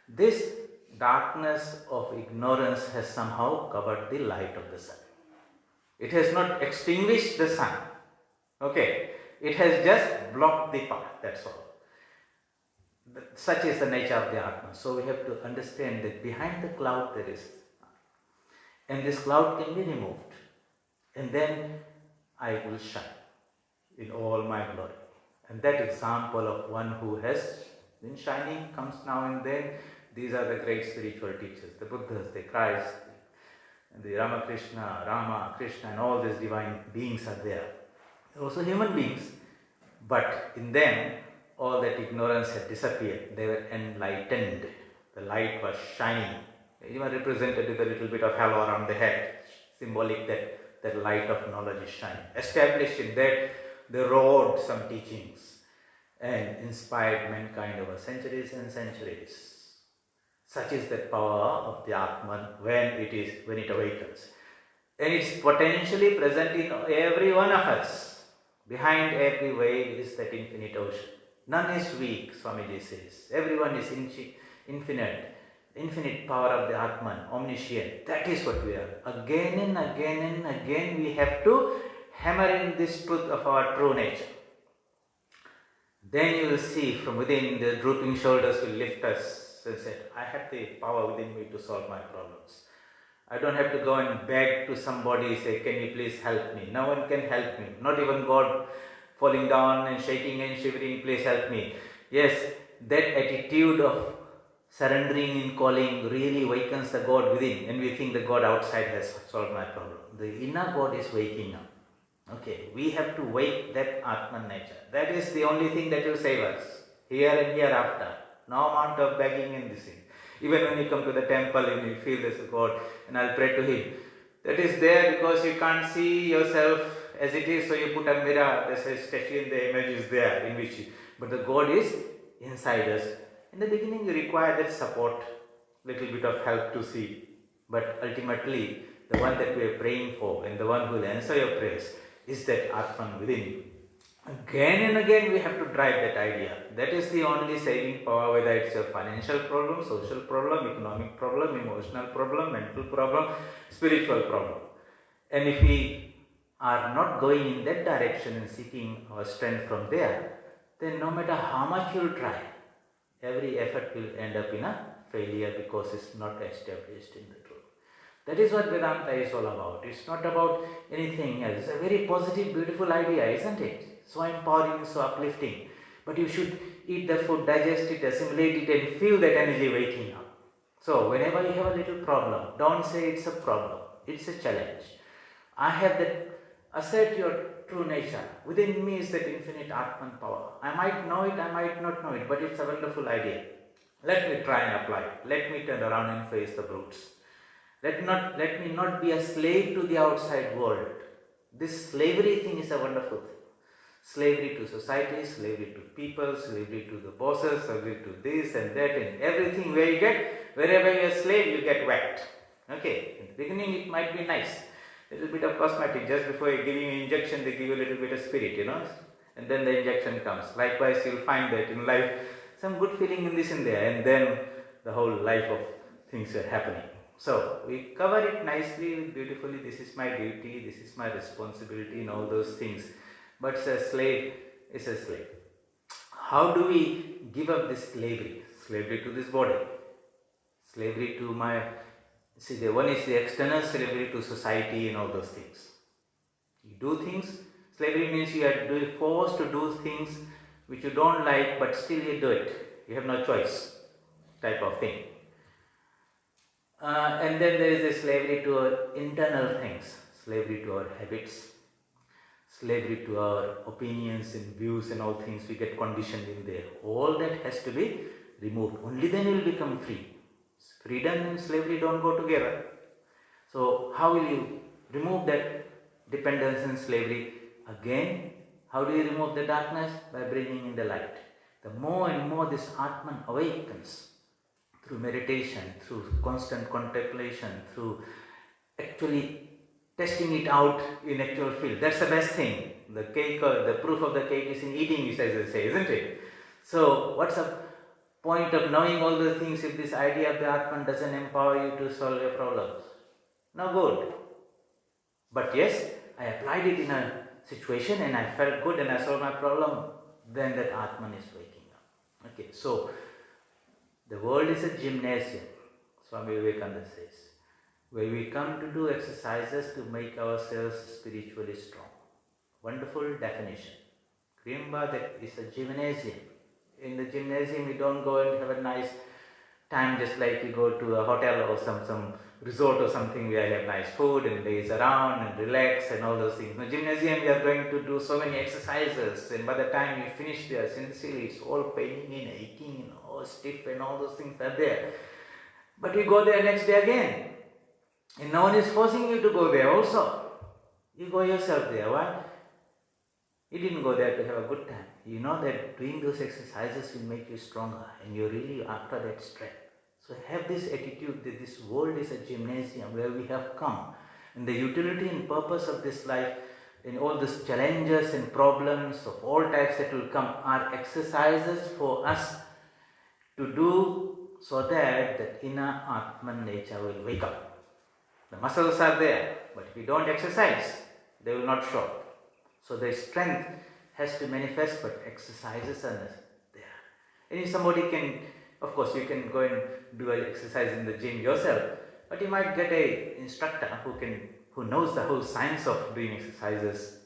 This darkness of ignorance has somehow covered the light of the sun. It has not extinguished the sun. Okay, it has just blocked the path, that's all. Such is the nature of the Atman. So we have to understand that behind the cloud there is, and this cloud can be removed, and then I will shine in all my glory. And that example of one who has been shining comes now and then. These are the great spiritual teachers, the Buddhas, the Christ, the Ramakrishna, Rama, Krishna, and all these divine beings are there. They are also human beings, but in them all that ignorance had disappeared. They were enlightened. The light was shining. Even represented with a little bit of halo around the head, symbolic that light of knowledge is shining. Established in that, they wrote some teachings and inspired mankind over centuries and centuries. Such is the power of the Atman when it awakens. And it's potentially present in every one of us. Behind every wave is that infinite ocean. None is weak, Swamiji says. Everyone is infinite. Infinite power of the Atman, omniscient. That is what we are. Again and again and again we have to hammer in this truth of our true nature. Then you will see from within, the drooping shoulders will lift us and say, I have the power within me to solve my problems. I don't have to go and beg to somebody, say, can you please help me? No one can help me. Not even God falling down and shaking and shivering, please help me. Yes, that attitude of surrendering and calling really awakens the God within, and we think the God outside has solved my problem. The inner God is waking up. Okay, we have to wake that Atman nature. That is the only thing that will save us, here and hereafter. No amount of begging and this thing. Even when you come to the temple and you feel there's a God and I'll pray to Him. That is there because you can't see yourself as it is, so you put a mirror, there's a statue and the image is there in which but the God is inside us. In the beginning you require that support, little bit of help to see, but ultimately the one that we are praying for and the one who will answer your prayers is that Atman within you. Again and again we have to drive that idea. That is the only saving power, whether it's your financial problem, social problem, economic problem, emotional problem, mental problem, spiritual problem. And if we are not going in that direction and seeking our strength from there, then no matter how much you try, every effort will end up in a failure because it's not established in the truth. That is what Vedanta is all about. It's not about anything else. It's a very positive, beautiful idea, isn't it? So empowering, so uplifting. But you should eat the food, digest it, assimilate it, and feel that energy waking up. So whenever you have a little problem, don't say it's a problem. It's a challenge. I have that. Assert your true nature. Within me is that infinite Atman power. I might know it, I might not know it, but it's a wonderful idea. Let me try and apply it. Let me turn around and face the brutes. Let me not be a slave to the outside world. This slavery thing is a wonderful thing. Slavery to society, slavery to people, slavery to the bosses, slavery to this and that and everything where you get, wherever you're a slave, you get whacked. Okay, in the beginning it might be nice, a little bit of cosmetic, just before giving you injection, they give you a little bit of spirit, and then the injection comes. Likewise, you'll find that in life, some good feeling in this and there, and then the whole life of things are happening. So, we cover it nicely, beautifully, this is my duty, this is my responsibility, and all those things. But a slave is a slave. How do we give up this slavery? Slavery to this body. Slavery to my... See, the one is the external slavery to society and all those things. You do things. Slavery means you are forced to do things which you don't like, but still you do it. You have no choice, type of thing. And then there is the slavery to our internal things, slavery to our habits, slavery to our opinions and views and all things. We get conditioned in there. All that has to be removed. Only then you will become free. Freedom and slavery don't go together. So how will you remove that dependence and slavery? Again, how do you remove the darkness? By bringing in the light. The more and more this Atman awakens through meditation, through constant contemplation, through actually testing it out in actual field. That's the best thing. The cake, or the proof of the cake is in eating, as they say, isn't it? So what's the point of knowing all the things if this idea of the Atman doesn't empower you to solve your problems? No good. But yes, I applied it in a situation and I felt good and I solved my problem, then that Atman is waking up. Okay, so the world is a gymnasium, Swami Vivekananda says, where we come to do exercises to make ourselves spiritually strong. Wonderful definition. Remember that it's a gymnasium. In the gymnasium, you don't go and have a nice time just like you go to a hotel or some resort or something where you have nice food and laze around and relax and all those things. In the gymnasium, you are going to do so many exercises, and by the time you finish there, sincerely, it's all paining and aching and all stiff and all those things are there. But you go there next day again, and no one is forcing you to go there also. You go yourself there. Why? You didn't go there to have a good time. You know that doing those exercises will make you stronger and you're really after that strength. So have this attitude that this world is a gymnasium where we have come. And the utility and purpose of this life and all these challenges and problems of all types that will come are exercises for us to do so that the inner Atman nature will wake up. The muscles are there, but if you don't exercise, they will not show up. So the strength has to manifest, but exercises are there. And if somebody can, of course, you can go and do an exercise in the gym yourself, but you might get an instructor who knows the whole science of doing exercises,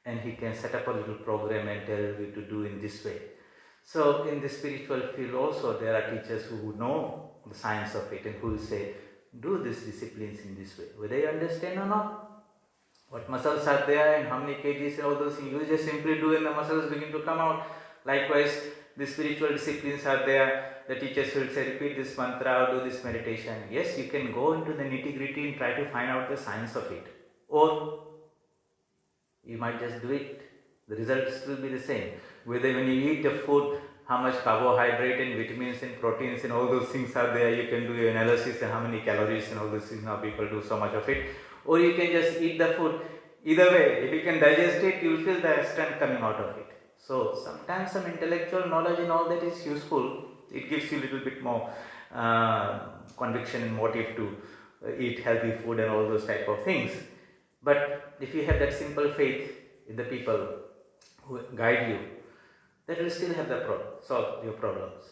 and he can set up a little program and tell you to do in this way. So in the spiritual field also, there are teachers who know the science of it and who will say, do these disciplines in this way. Whether you understand or not, what muscles are there and how many kgs and all those things, you just simply do and the muscles begin to come out. Likewise, the spiritual disciplines are there. The teachers will say, repeat this mantra or do this meditation. Yes, you can go into the nitty-gritty and try to find out the science of it. Or you might just do it. The results will be the same. Whether when you eat the food, how much carbohydrate and vitamins and proteins and all those things are there, you can do your analysis and how many calories and all those things. Now people do so much of it. Or you can just eat the food. Either way, if you can digest it, you will feel the strength coming out of it. So sometimes some intellectual knowledge and all that is useful. It gives you a little bit more conviction and motive to eat healthy food and all those type of things. But if you have that simple faith in the people who guide you, that will still have solve your problems.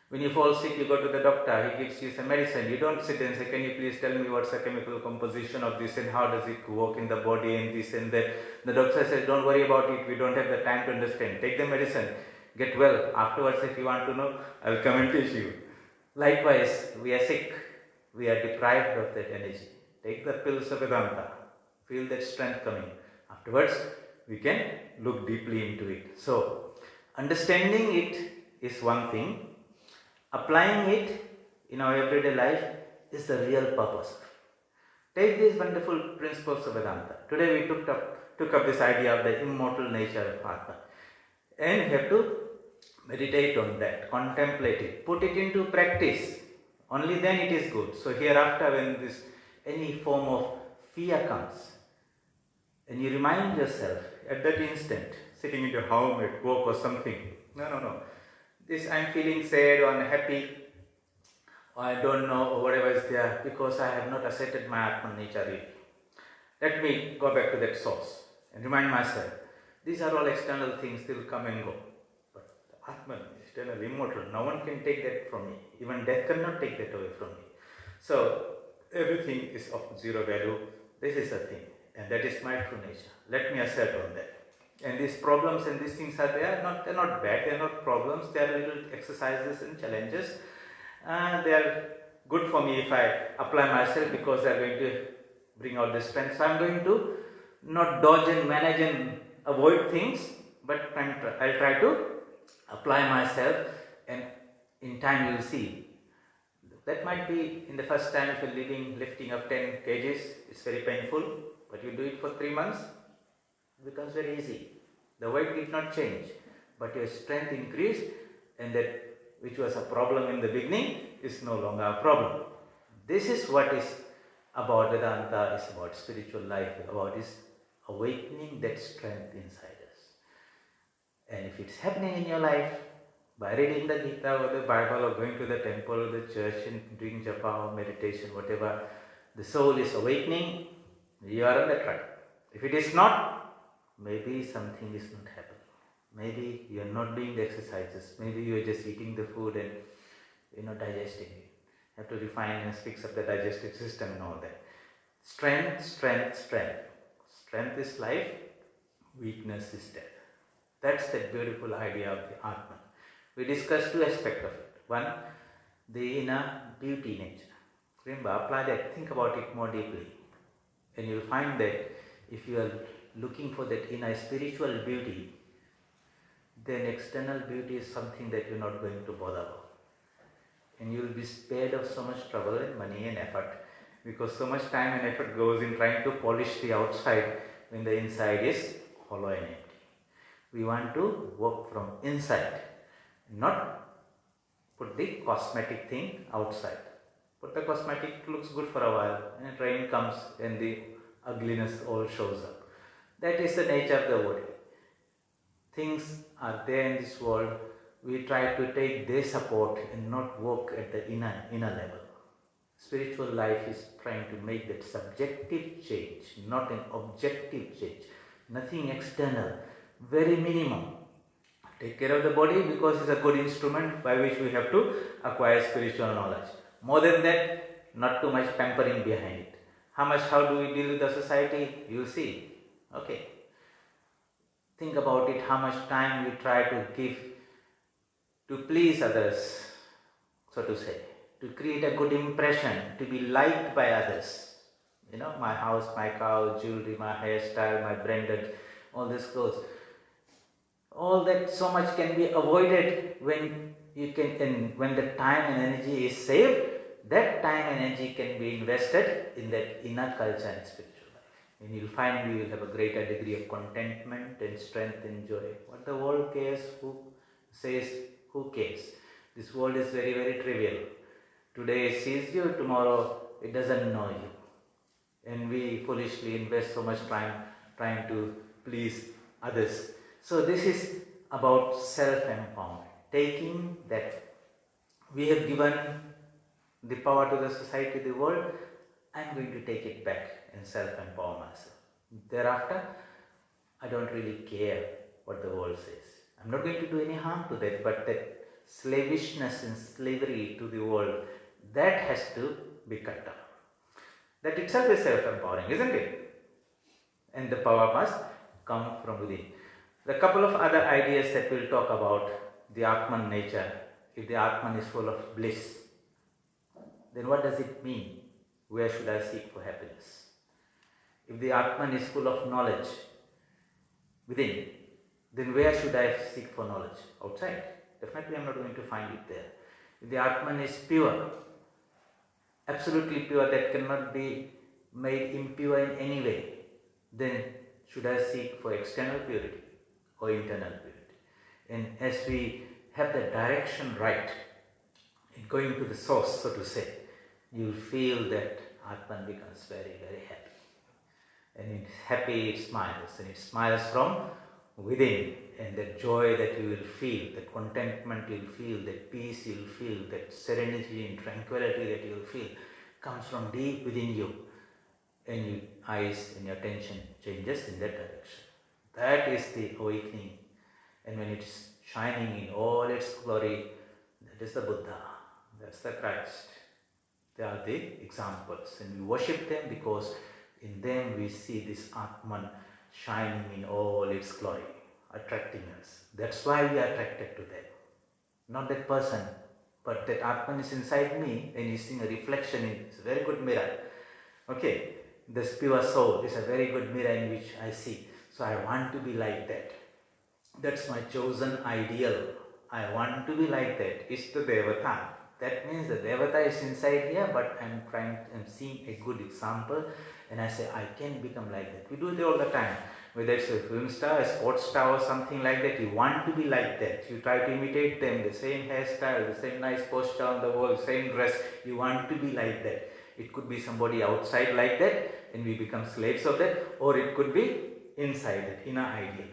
When you fall sick, you go to the doctor, he gives you some medicine. You don't sit and say, can you please tell me what's the chemical composition of this and how does it work in the body and this and that. The doctor says, don't worry about it, we don't have the time to understand. Take the medicine, get well. Afterwards, if you want to know, I will come and teach you. Likewise, we are sick, we are deprived of that energy. Take the pills of Vedanta, feel that strength coming. Afterwards, we can look deeply into it. So, understanding it is one thing. Applying it in our everyday life is the real purpose. Take these wonderful principles of Vedanta. Today we took up this idea of the immortal nature of Atma. And you have to meditate on that, contemplate it, put it into practice. Only then it is good. So hereafter, when any form of fear comes, and you remind yourself at that instant, sitting in your home at work or something, no. This I'm feeling sad or unhappy, or I don't know, or whatever is there, because I have not accepted my Atman nature really. Let me go back to that source and remind myself, these are all external things, they will come and go. But Atman is eternal, immortal, no one can take that from me. Even death cannot take that away from me. So everything is of zero value. This is the thing, and that is my true nature. Let me assert on that. And these problems and these things are there, they're not bad, they're not problems, they are little exercises and challenges. They are good for me if I apply myself, because they are going to bring out the strength. So I am going to not dodge and manage and avoid things, but I'll try to apply myself, and in time you will see. That might be in the first time, if you're lifting up 10 kgs, it's very painful, but you do it for 3 months, it becomes very easy. The weight did not change, but your strength increased, and that which was a problem in the beginning is no longer a problem. This is what is about Vedanta, is about spiritual life, about is awakening that strength inside us. And if it's happening in your life, by reading the Gita or the Bible or going to the temple or the church and doing japa or meditation, whatever, the soul is awakening, you are on the track. If it is not, maybe something is not happening. Maybe you are not doing the exercises. Maybe you are just eating the food and you're not digesting it. You have to refine and fix up the digestive system and all that. Strength, strength, strength. Strength is life, weakness is death. That's the beautiful idea of the Atman. We discussed two aspects of it. One, the inner beauty nature. Remember, apply that, think about it more deeply. And you'll find that if you are looking for that inner spiritual beauty, then external beauty is something that you're not going to bother about. And you will be spared of so much trouble and money and effort, because so much time and effort goes in trying to polish the outside when the inside is hollow and empty. We want to work from inside, not put the cosmetic thing outside. But the cosmetic looks good for a while, and rain comes and the ugliness all shows up. That is the nature of the body. Things are there in this world, we try to take their support and not work at the inner level. Spiritual life is trying to make that subjective change, not an objective change. Nothing external, very minimum. Take care of the body because it's a good instrument by which we have to acquire spiritual knowledge. More than that, not too much pampering behind it. How do we deal with the society? You see. Okay. Think about it, how much time we try to give to please others, so to say, to create a good impression, to be liked by others. You know, my house, my car, jewelry, my hairstyle, my branded, all these clothes. All that so much can be avoided when you can, and when the time and energy is saved. That time and energy can be invested in that inner culture and spiritual life. And you'll find you will have a greater degree of contentment and strength and joy. What the world cares, who says, who cares? This world is very, very trivial. Today it sees you, tomorrow it doesn't know you. And we foolishly invest so much time trying to please others. So this is about self-empowerment. Taking that we have given the power to the society, the world, I am going to take it back and self-empower myself. Thereafter, I don't really care what the world says. I'm not going to do any harm to that, but that slavishness and slavery to the world, that has to be cut down. That itself is self-empowering, isn't it? And the power must come from within. The couple of other ideas that we'll talk about, the Atman nature, if the Atman is full of bliss, then what does it mean? Where should I seek for happiness? If the Atman is full of knowledge within, then where should I seek for knowledge? Outside. Definitely I am not going to find it there. If the Atman is pure, absolutely pure, that cannot be made impure in any way, then should I seek for external purity or internal purity? And as we have the direction right, in going to the source, so to say, you feel that Atman becomes very, very happy. And it's happy, it smiles, and it smiles from within. And that joy that you will feel, that contentment you'll feel, that peace you'll feel, that serenity and tranquility that you'll feel, comes from deep within you. And your eyes and your attention changes in that direction. That is the awakening. And when it's shining in all its glory, that is the Buddha, that's the Christ. They are the examples, and we worship them because in them we see this Atman shining in all its glory, attracting us. That's why we are attracted to them. Not that person, but that Atman is inside me and is seeing a reflection in it. It's a very good mirror. Okay, this pure soul is a very good mirror in which I see. So I want to be like that. That's my chosen ideal. I want to be like that. Ishta Devata. That means the Devata is inside here, but I'm seeing a good example, and I say I can become like that. We do it all the time. Whether it's a film star, a sports star or something like that, you want to be like that. You try to imitate them, the same hairstyle, the same nice posture on the wall, same dress. You want to be like that. It could be somebody outside like that, and we become slaves of that, or it could be inside it, inner ideal.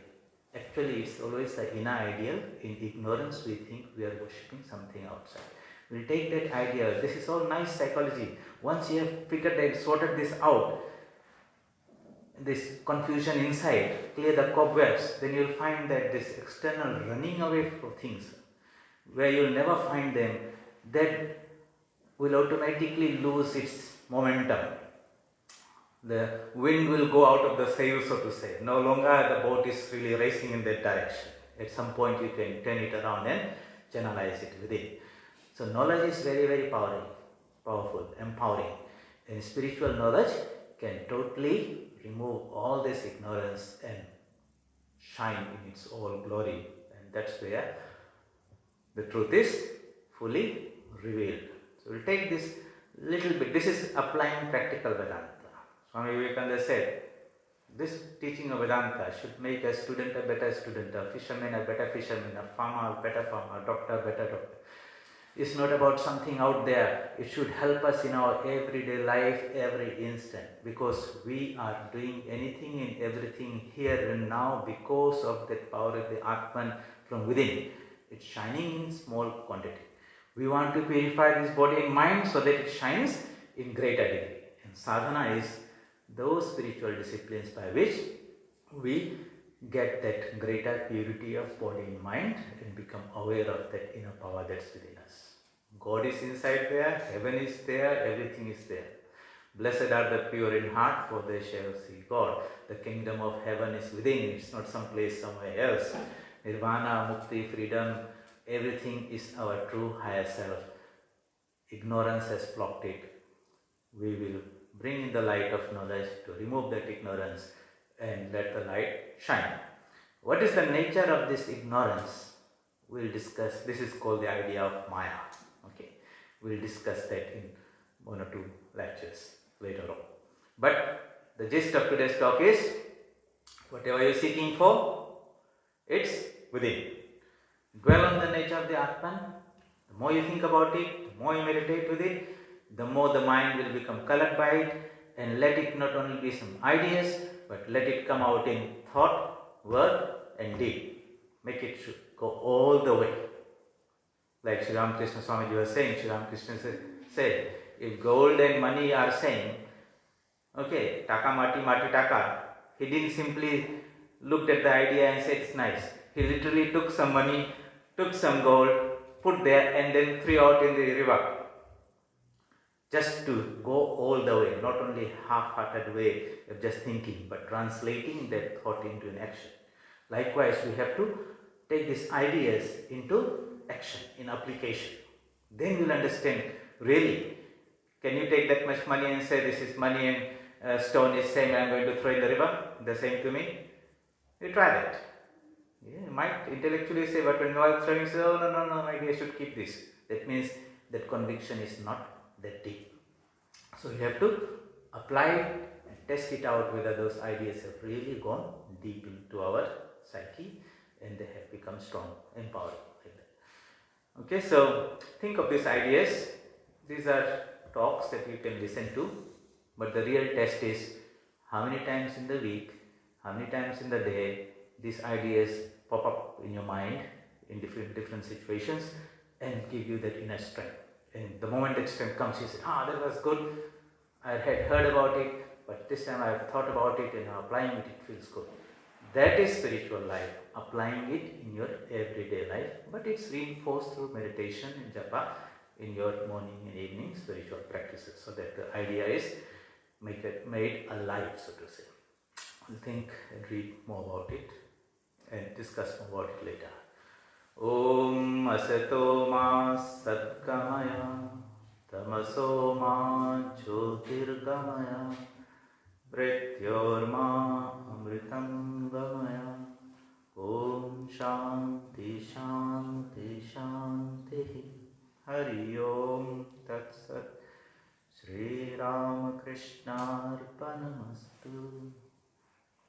Actually, it's always the inner ideal. In ignorance, we think we are worshipping something outside. We'll take that idea. This is all nice psychology. Once you have figured that, sorted this out, this confusion inside, clear the cobwebs, then you'll find that this external running away from things, where you'll never find them, that will automatically lose its momentum. The wind will go out of the sail, so to say. No longer the boat is really racing in that direction. At some point you can turn it around and channelize it within. So knowledge is very, very powerful, empowering. And spiritual knowledge can totally remove all this ignorance and shine in its all glory. And that's where the truth is fully revealed. So we'll take this little bit. This is applying practical Vedanta. Swami Vivekananda said, this teaching of Vedanta should make a student a better student, a fisherman a better fisherman, a farmer a better farmer, a doctor a better doctor. It's not about something out there. It should help us in our everyday life, every instant, because we are doing anything and everything here and now because of that power of the Atman from within. It's shining in small quantity. We want to purify this body and mind so that it shines in greater degree. And sadhana is those spiritual disciplines by which we get that greater purity of body and mind and become aware of that inner power that's within us. God is inside there, heaven is there, everything is there. Blessed are the pure in heart, for they shall see God. The kingdom of heaven is within, it's not someplace somewhere else. Nirvana, mukti, freedom, everything is our true higher self. Ignorance has blocked it. We will bring in the light of knowledge to remove that ignorance and let the light shine. What is the nature of this ignorance? We'll discuss. This is called the idea of Maya. Okay, we'll discuss that in 1 or 2 lectures later on. But the gist of today's talk is, whatever you're seeking for, it's within. Dwell on the nature of the Atman. The more you think about it, the more you meditate with it, the more the mind will become colored by it, and let it not only be some ideas, but let it come out in thought, word and deed. Make it go all the way. Like Sri Ramakrishna Swamiji was saying, Sri Ramakrishna said, if gold and money are saying, okay, taka mati mati taka, he didn't simply looked at the idea and said it's nice. He literally took some money, took some gold, put there and then threw out in the river. Just to go all the way, not only half-hearted way of just thinking, but translating that thought into an action. Likewise, we have to take these ideas into action, in application. Then we'll understand, really, can you take that much money and say this is money and stone is same and I'm going to throw in the river, the same to me? You try that. Yeah, you might intellectually say, but when you are throwing, say, oh no, maybe I should keep this. That means that conviction is not that deep. So you have to apply it and test it out whether those ideas have really gone deep into our psyche and they have become strong, empowering. Like that. Okay, so think of these ideas. These are talks that you can listen to, but the real test is how many times in the week, how many times in the day these ideas pop up in your mind in different situations and give you that inner strength. And the moment that strength comes, you say, that was good. I had heard about it, but this time I have thought about it and applying it, it feels good. That is spiritual life, applying it in your everyday life, but it's reinforced through meditation and japa in your morning and evening spiritual practices. So that the idea is make it made alive, so to say. I'll think and read more about it and discuss more about it later. Om Asato Ma Satgamaya Tamaso Ma Jyotirgamaya Mrityorma Amritam Gamaya. Om Shanti Shanti Shanti. Hari Om Tat Sat. Shri Ramakrishna Arpanamastu.